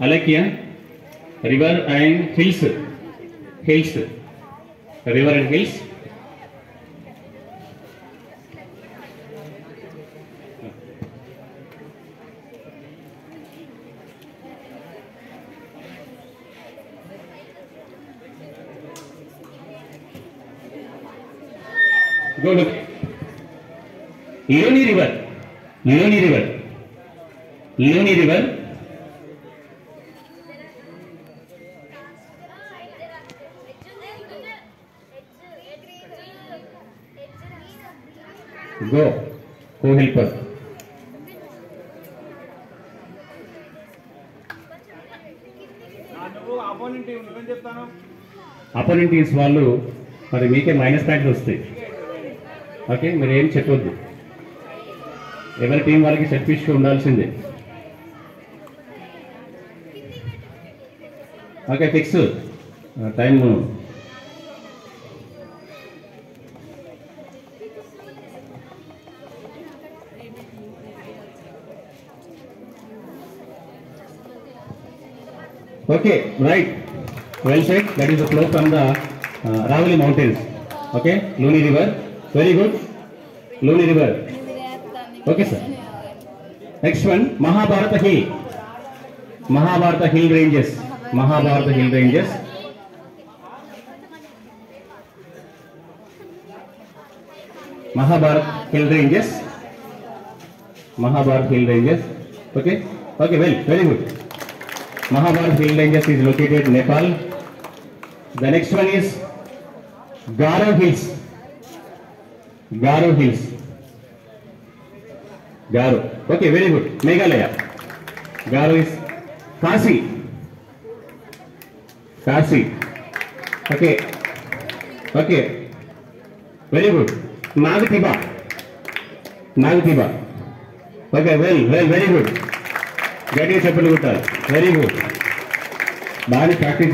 Alakia, river and hills. Hills. River and hills. Go look. Luni River. Luni River. Luni River. Go. Co-helper. Opponent teams వాళ్ళు మరి మీకే minus పాయింట్లు వస్తాయి. Okay, మీరు ఏం చెప్పొద్దు. ఎవరి టీం వాళ్ళకి సెట్ పిచ్ ఉండాల్సిందే. Okay, fix time. Okay, right. Well said. That is the flow from the Ravali Mountains. Okay, Luni River. Very good. Luni River. Okay, sir. Next one, Mahabharata Hill. Mahabharata Hill Ranges. Mahabharata Hill Ranges. Mahabharata Hill Ranges. Mahabharata Hill Ranges. Okay. Okay, well, very good. Mahabharata Hill Ranges is located in Nepal. The next one is Garo Hills. Garo Hills. Garo. Okay, very good. Meghalaya. Garo is Kasi. Kasi. Okay. Okay. Very good. Nagtiba. Nagtiba. Okay, well, very good. Get your chapel good. Very good. Bani practice.